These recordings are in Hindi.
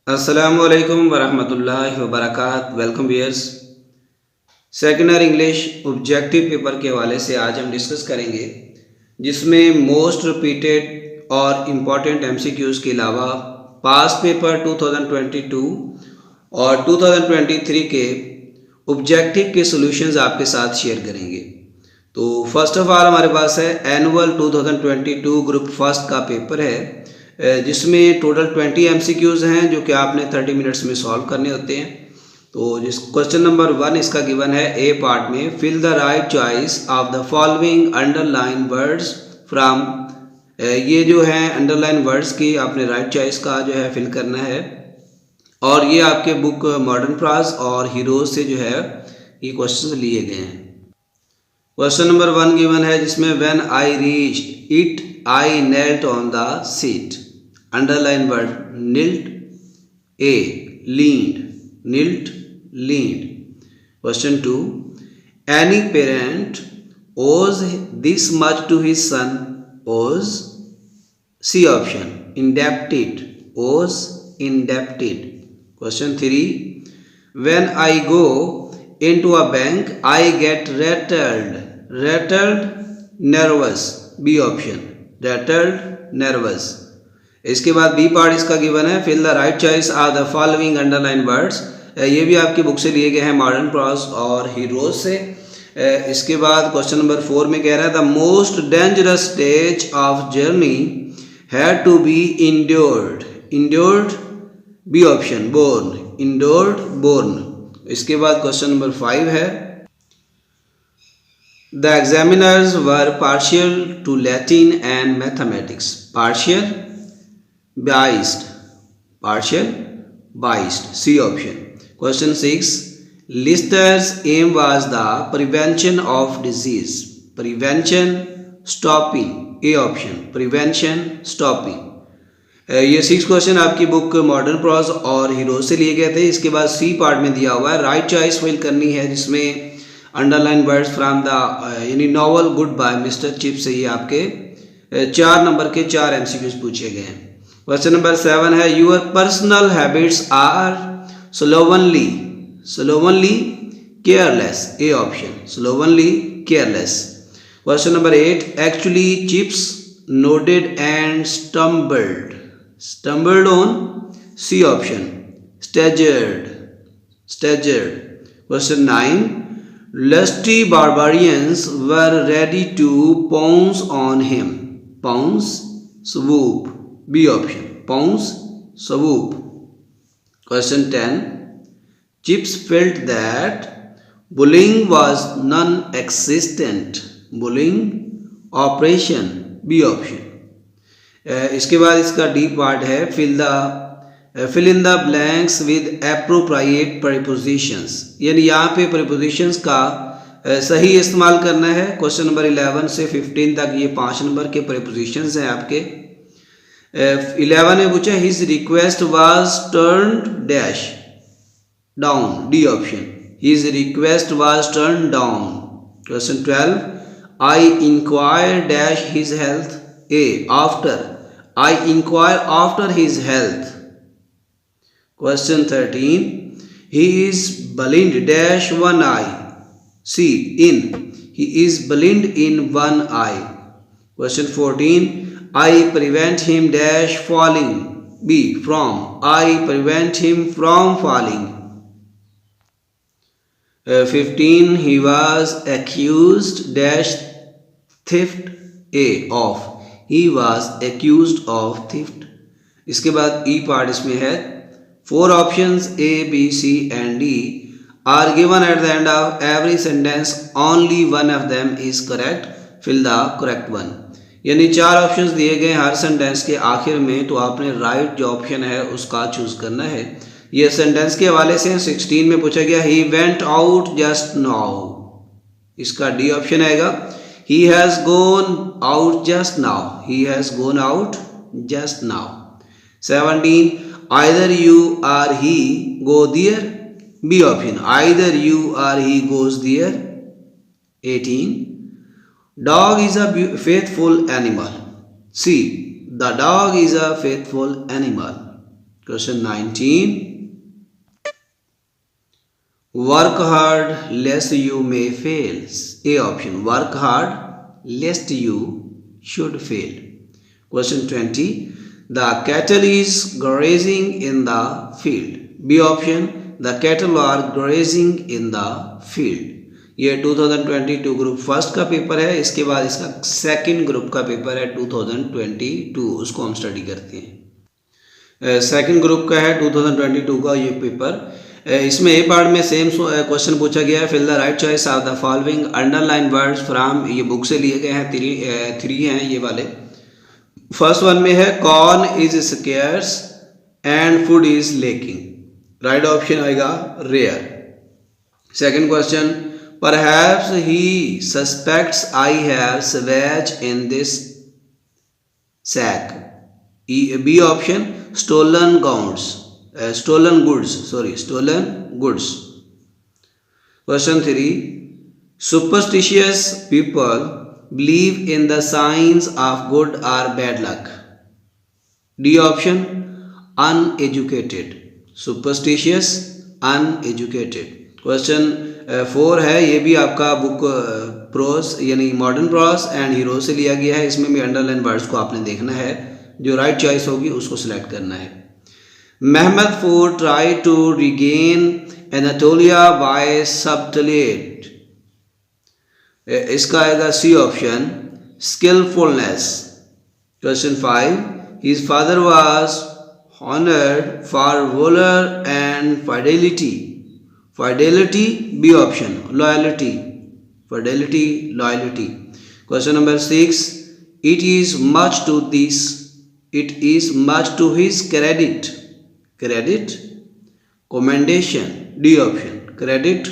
अस्सलामुअलैकुम वरहमतुल्लाहि वबरकात। Welcome viewers. Second year English objective paper के हवाले से आज हम डिस्कस करेंगे, जिसमें मोस्ट रिपीटेड और इम्पॉर्टेंट एमसीक्यूज़ के अलावा पास्ट पेपर 2022 और 2023 के ऑब्जेक्टिव के सॉल्यूशंस आपके साथ शेयर करेंगे। तो फर्स्ट ऑफ ऑल हमारे पास है एनुअल 2022 ग्रुप फर्स्ट का पेपर है, जिसमें टोटल 20 एमसीक्यूज़ हैं जो कि आपने 30 मिनट्स में सॉल्व करने होते हैं। तो जिस क्वेश्चन नंबर 1 इसका गिवन है ए पार्ट में, fill the right choice of the following underline words from. ये जो है अंडरलाइन वर्ड्स की आपने राइट चॉइस का जो है फिल करना है, और ये आपके बुक मॉडर्न प्राज और हीरोज से जो है ये क्वेश्चन लिए गए हैं। क्वेश्चन नंबर 1 गिवन है, जिसमें when I reach it I knelt on the seat. Underline word knelt, A leaned, knelt leaned. Question 2, any parent owes this much to his son owes. C option indebted, owes indebted. Question 3, when I go into a bank I get rattled, rattled nervous। B option rattled nervous। इसके बाद बी पार्ट इसका गिवन है, fill the right choice are the following underline words. ये भी आपकी बुक से लिए गए हैं मॉडर्न प्रॉज और हीरोज से। इसके बाद क्वेश्चन नंबर 4 में कह रहा है the most dangerous stage of journey had to be endured, endured. B option borne, endured borne. इसके बाद क्वेश्चन नंबर 5 है, the examiners were partial to Latin and mathematics. Partial, biased, partial biased. C option. Question 6, Lister's aim was the prevention of disease. Prevention stopping. A option prevention stopping. ये 6 क्वेश्चन आपकी बुक मॉडर्न प्रॉज और हीरोज से लिए गए थे। इसके बाद सी पार्ट में दिया हुआ है राइट चॉइस फिल करनी है, जिसमें अंडरलाइन वर्ड्स फ्रॉम द यानी novel goodbye mister chip से ये आपके 4 नंबर के 4 एमसीक्यूज पूछे गए हैं। क्वेश्चन नंबर 7 है, your personal habits are slovenly, slovenly careless. A option slovenly careless. Question number 8, actually Chips nodded and stumbled, stumbled on। C option staggered, staggered। Question 9, lusty barbarians were ready to pounce on him। Pounce, swoop। B option pounce, swoop। Question 10, Chips felt that bullying was non-existent। Bullying operation। B option. इसके बाद इसका डी पार्ट है, fill in the blanks with appropriate prepositions. यानी यहाँ पे प्रीपोजिशंस का सही इस्तेमाल करना है। क्वेश्चन नंबर 11 से 15 तक ये 5 नंबर के प्रीपोजिशंस हैं आपके। 11 में पूछा his request was turned dash down. D option his request was turned down. Question 12, I inquire dash his health। A after, I inquire after his health। Question 13, he is blind dash one eye। C in, he is blind in one eye। Question 14, I prevent him dash falling। B from, I prevent him from falling। 15, he was accused dash theft। A of, he was accused of theft। इसके बाद ई पार्ट इसमें है, 4 options A B C and D are given at the end of every sentence, only one of them is correct, fill the correct one। यानी 4 ऑप्शंस दिए गए हर सेंटेंस के आखिर में, तो आपने राइट जो ऑप्शन है उसका चूज करना है। ये सेंटेंस के हवाले से 16 में पूछा गया, he went out just now। इसका डी ऑप्शन आएगा, he has gone out just now। he has gone out just now। 17, either you or he go there। B option either you or he goes there। 18, dog is a faithful animal। C, the dog is a faithful animal। Question 19. Work hard lest you may fail. A option. Work hard lest you should fail. Question 20. The cattle is grazing in the field. B option. The cattle are grazing in the field. ये 2022 ग्रुप फर्स्ट का पेपर है. इसके बाद इसका सेकंड ग्रुप का पेपर है 2022. उसको हम स्टडी करते हैं. सेकंड ग्रुप का है 2022 का ये पेपर. इसमें ए पार्ट में सेम क्वेश्चन पूछा गया है. Fill the right choice of the following underline words from. ये बुक से लिए गए हैं. थ्री हैं ये वाले. फर्स्ट वन में है corn is scarce and food is lacking. Right option आएगा rare. Second question, perhaps he suspects I have sewage in this sack. B option, stolen goods. Stolen goods. Question 3. Superstitious people believe in the signs of good or bad luck. D option, uneducated. Superstitious, uneducated. Question 4 है. ये भी आपका बुक प्रोस यानी मॉडर्न प्रोस एंड हीरो से लिया गया है. इसमें भी अंडरलाइन वर्ड्स को आपने देखना है. जो राइट चॉइस होगी उसको सिलेक्ट करना है. Mehmed IV try to regain Anatolia by subtlety. इसका आएगा C option, skilfulness. Question 5. His father was honoured for valour and fidelity. Fidelity, B option, loyalty. Fidelity, loyalty. Question number 6. It is much to his credit. Credit, commendation. D option, credit,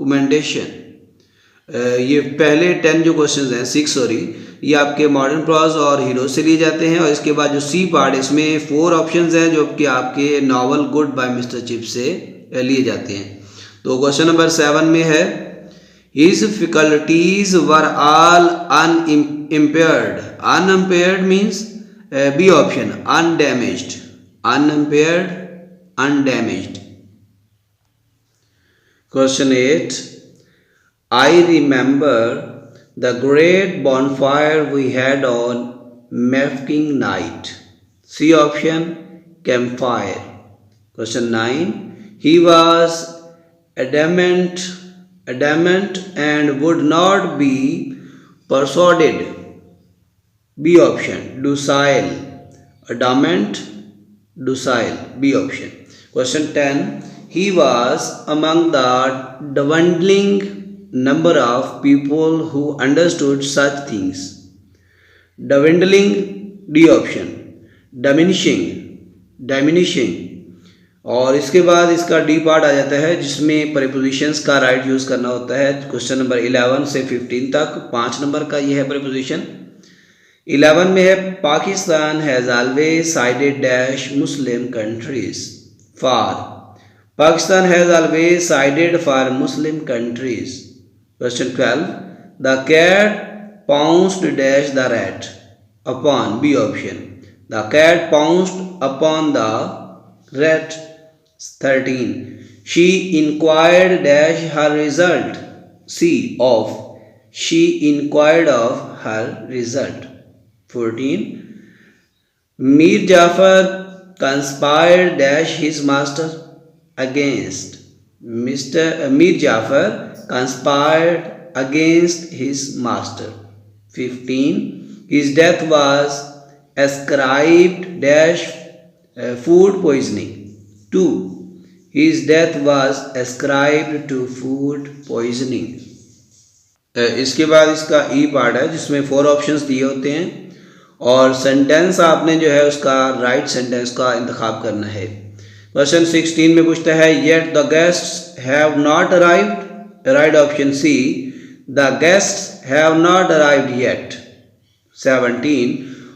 commendation. ये पहले 10 जो क्वेश्चंस हैं 6 सॉरी, ये आपके मॉडर्न प्रोज और हीरो से लिए जाते हैं. और इसके बाद जो सी पार्ट, इसमें 4 ऑप्शंस हैं जो कि आपके novel goodbye mister chip से लिए जाते हैं. तो क्वेश्चन नंबर 7 में है his faculties were all unimpaired. Unimpaired means B option, undamaged. Unimpaired, undamaged. Question 8. I remember the great bonfire we had on Mafeking night. C option, campfire. Question 9. He was adamant and would not be persuaded. B option, docile. Adamant, docile. B option. Question 10. He was among the dwindling number of people who understood such things. Dwindling, D option. Diminishing. और इसके बाद इसका डी पार्ट आ जाता है जिसमें प्रीपोजिशंस का राइट यूज़ करना होता है. क्वेश्चन नंबर 11 से 15 तक 5 नंबर का ये है प्रीपोजिशन. 11 में है Pakistan has always sided dash Muslim countries for. Pakistan has always sided for Muslim countries. Question 12. The cat pounced dash the rat upon. B option, the cat pounced upon the rat. 13. She inquired dash her result. C of. She inquired of her result. 14. Mir Jafar conspired dash his master against. Mir Jafar conspired against his master. 15. His death was ascribed dash food poisoning. 2. His death was ascribed to food poisoning. इसके बाद इसका ई पार्ट है जिसमें 4 ऑप्शंस दिए होते हैं और सेंटेंस आपने जो है उसका राइट सेंटेंस का इंतखाब करना है. क्वेश्चन 16 में पूछता है yet the guests have not arrived. Right option C, the guests have not arrived yet. 17.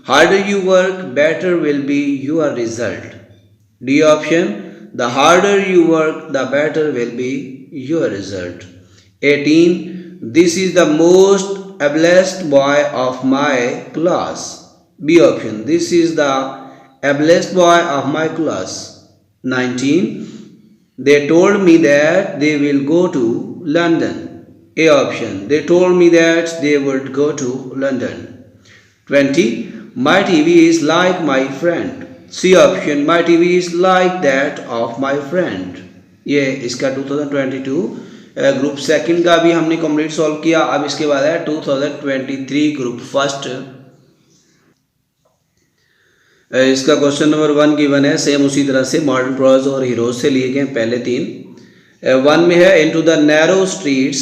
Harder you work, better will be your result. D option, the harder you work, the better will be your result. 18. This is the most ablest boy of my class. B option, this is the ablest boy of my class. 19. They told me that they will go to London. A option. They told me that they would go to London. 20. My TV is like my friend. C option. My TV is like that of my friend. ये इसका 2022 ग्रुप सेकंड का भी हमने कंप्लीट सॉल्व किया. अब इसके बाद है 2023 ग्रुप फर्स्ट. इसका क्वेश्चन नंबर 1 गिवन है. सेम उसी तरह से मॉडर्न प्रोज और हीरोज से लिए गए पहले 3. 1 में है into the narrow streets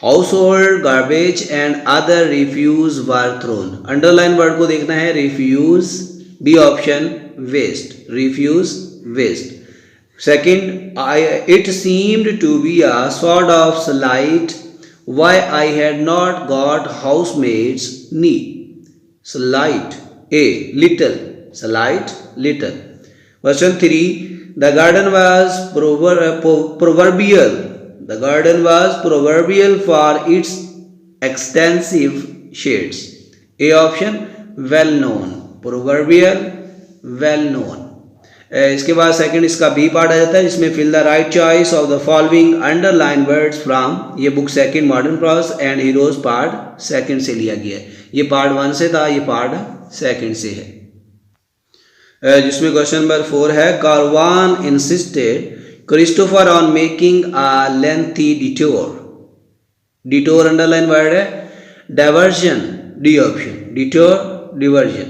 household garbage and other refuse were thrown. Underline word को देखना है. Refuse. B option. Waste. Refuse waste. Second, it seemed to be a sort of slight why I had not got housemaid's knee. Slight. A. Little. Slight. Little. Question 3. The garden was proverbial. The garden was proverbial for its extensive shades. A option. Well known. Proverbial. Well known. इसके बाद सेकंड इसका बी पार्ट आ जाता है जिसमें fill the right choice of the following underline words from. ये book second modern prose and heroes part second से लिया गया है. ये पार्ट 1 से था, ये पार्ट सेकंड से है. जिसमें क्वेश्चन नंबर 4 है. Caravan insisted Christopher on making a lengthy detour. Detour underline word है. Diversion. D option. Detour diversion.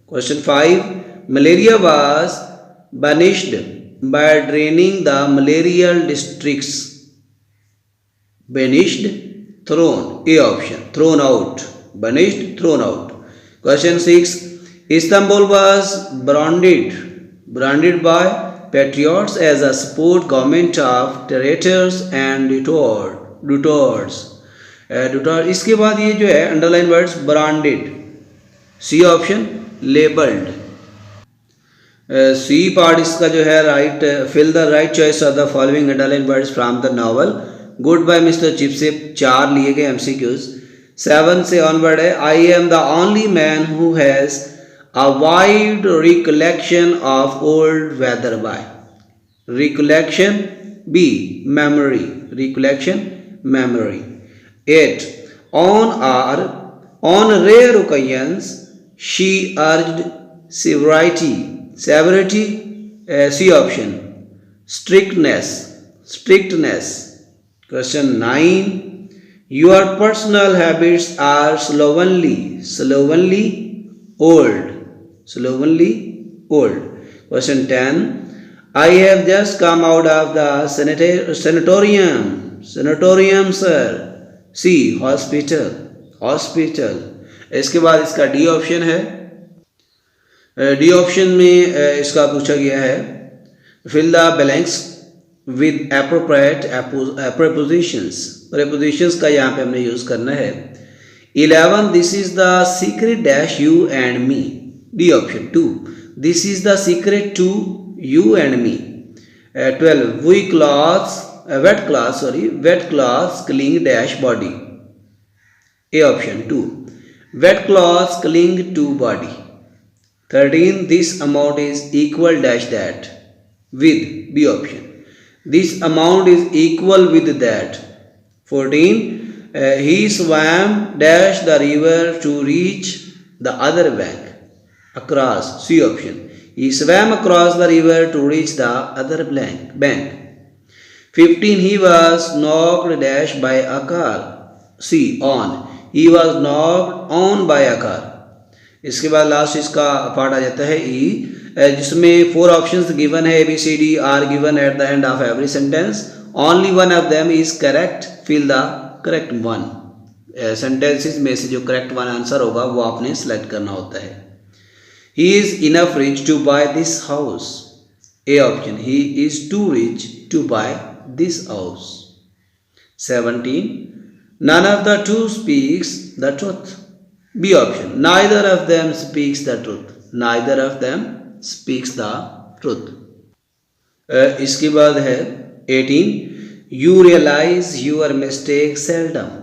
Question 5. Malaria was banished by draining the malarial districts. Banished. Thrown. A option. Thrown out. Banished. Thrown out. Question 6. Istanbul was branded by patriots as a support government of traitors and dictators. इसके बाद ये जो है underline words branded. C option. Labeled. C part इसका जो है right. Fill the right choice of the following underline words from the novel goodbye mister chip से 4 लिए गए एमसीक्यूज. 7 से ऑनवर्ड है. I am the only man who has a wide recollection of old weather by. Recollection. B. Memory. Recollection. Memory. 8. on rare occasions she urged severity. C option. Strictness. Question 9. Your personal habits are slovenly old. Question 10. I have just come out of the sanatorium sir. C. Hospital. इसके बाद इसका डी ऑप्शन है. डी ऑप्शन में इसका पूछा गया है fill the blanks with appropriate prepositions. Prepositions का यहाँ पे हमने यूज करना है. 11. This is the secret dash you and me. D option. 2. This is the secret to you and me. 12. wet cloths cling dash body. A option. 2. wet cloths cling to body. 13. This amount is equal dash that with. B option. This amount is equal with that. 14. He swam dash the river to reach the other bank. Across. C option. He swam across the river to reach the other bank. 15. He was knocked dash by a car. C. On. He was knocked on by a car. इसके बाद लास्ट इसका पार्ट आ जाता है ई, जिसमें 4 ऑप्शंस गिवन है. ABCD are given at the end of every sentence. Only one of them is correct. Fill the correct one. Sentences में से जो करेक्ट वन आंसर होगा वो आपने सेलेक्ट करना होता है. He is enough rich to buy this house. A option. He is too rich to buy this house. 17. None of the two speaks the truth. B option. Neither of them speaks the truth. Neither of them speaks the truth. इसके बाद है 18. You realize your mistake seldom.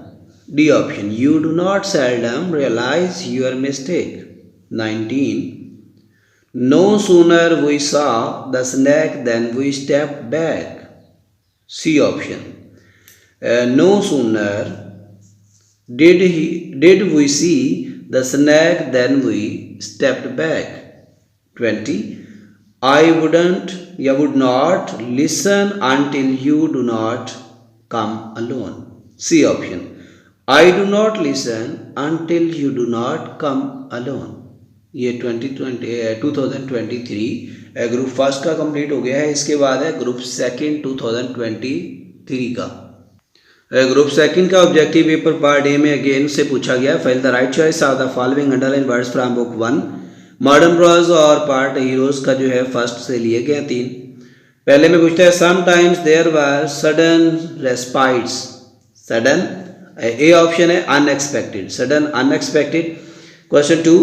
D option. You do not seldom realize your mistake. 19. No sooner we saw the snake than we stepped back. C option. No sooner did we see the snake than we stepped back. 20. I would not listen until you do not come alone. C option. I do not listen until you do not come alone. ये 2023 ग्रुप फर्स्ट का कंप्लीट हो गया है. इसके बाद है ग्रुप सेकंड 2023 का. ग्रुप सेकंड का ऑब्जेक्टिव पेपर पार्ट ए में अगेन से पूछा गया. Fill the right choice of the following underline words from book 1. Modern prose और पार्ट हीरोज का जो है फर्स्ट से लिए गए 3. पहले में पूछता है sometimes there were sudden respites. Sudden A option है unexpected. Sudden unexpected. Question 2.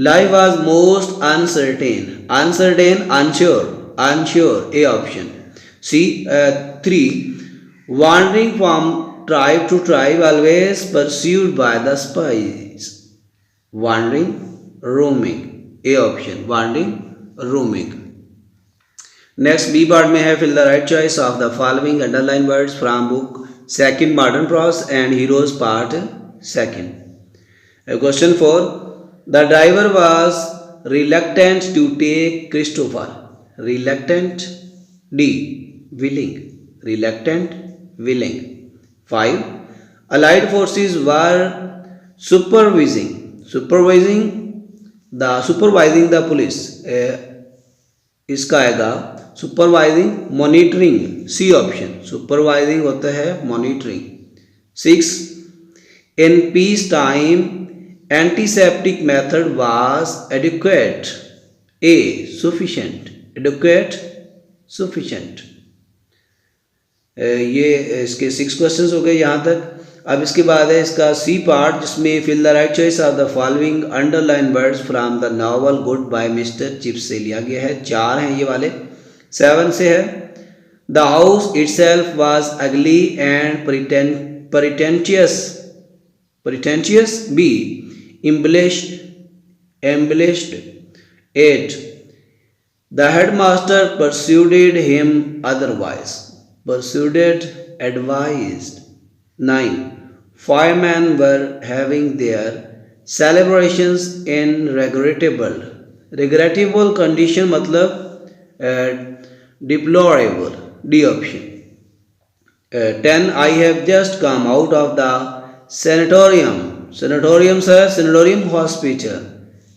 Life was most uncertain. Uncertain, unsure. Unsure, A option. C. 3. Wandering from tribe to tribe, always pursued by the spies. Wandering, roaming. A option. Wandering, roaming. Next B part में है fill the right choice of the following underlined words from book second modern prose and heroes part second. Question 4. The driver was reluctant to take Christopher. Reluctant, D. Willing. Reluctant, willing. 5. Allied forces were supervising the police. इसका आएगा supervising, monitoring. C option. Supervising होता है monitoring. 6. In peace time, antiseptic method was adequate. A. Sufficient. Adequate, sufficient. ये इसके 6 क्वेश्चंस हो गए यहाँ तक. अब इसके बाद है इसका सी पार्ट जिसमें fill the right choice of the following underline words from the novel goodbye mister chips से लिया गया है. 4 हैं ये वाले. 7 से है द हाउस इटसेल्फ वाज अगली and pretentious. B. embellished. 8. The headmaster persuaded him otherwise. Advised. 9. 5 men were having their celebrations in regrettable condition मतलब deplorable. D option. 10. I have just come out of the sanatorium. Sanatorium hospital.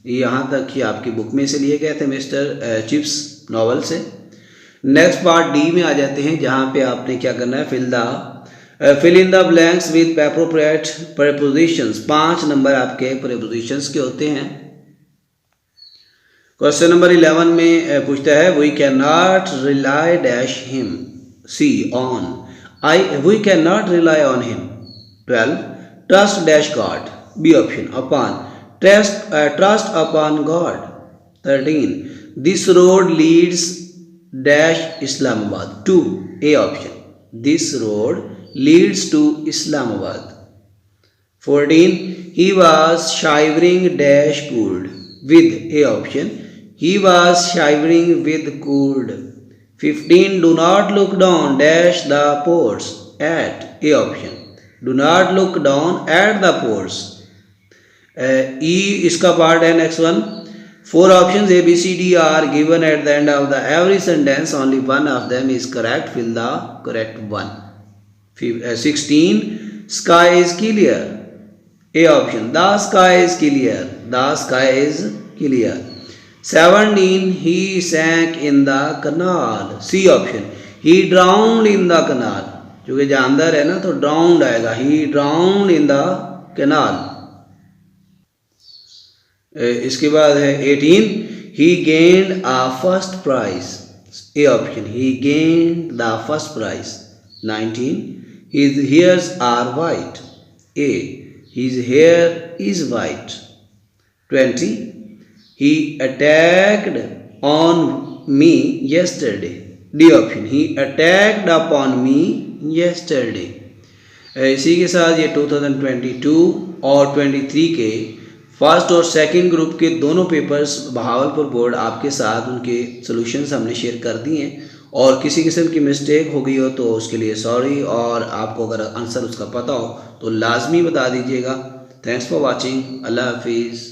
यहाँ तक ही आपकी बुक में से लिए गए थे मिस्टर चिप्स नॉवल से. नेक्स्ट पार्ट डी में आ जाते हैं जहाँ पे आपने क्या करना है fill in the blanks with appropriate prepositions. 5 number आपके प्रीपोजिशंस के होते हैं. क्वेश्चन नंबर 11 में पूछता है we can not rely dash him. C on. We can not rely on him. 12. Trust dash God. B option. Upon. Trust upon God. 13. This road leads dash Islamabad. To. A option. This road leads to Islamabad. 14. He was shivering dash cold. With. A option. He was shivering with cold. 15. Do not look down dash the pores. At. A option. Do not look down at the pores. E इसका पार्ट है next one. 4 options A, B, C, D are given at the end of the every sentence. Only one of them is correct. Fill the correct one. 16. Sky is clear. A option. The sky is clear. The sky is clear. 17. He sank in the canal. C option. He drowned in the canal. क्योंकि जानदार है ना तो ड्राउंड आएगा. He drowned in the canal. इसके बाद है 18. He gained a first prize. A option. He gained the first prize. 19. His hairs are white. A. His hair is white. 20. He attacked on me yesterday. D option. He attacked upon me yesterday. इसी के साथ ये 2022 और 23 के फर्स्ट और सेकंड ग्रुप के दोनों पेपर्स बहावलपुर बोर्ड आपके साथ उनके सॉल्यूशंस हमने शेयर कर दिए हैं, और किसी किस्म की मिस्टेक हो गई हो तो उसके लिए सॉरी, और आपको अगर आंसर उसका पता हो तो लाजमी बता दीजिएगा। Thanks for watching. अल्लाह हाफिज़।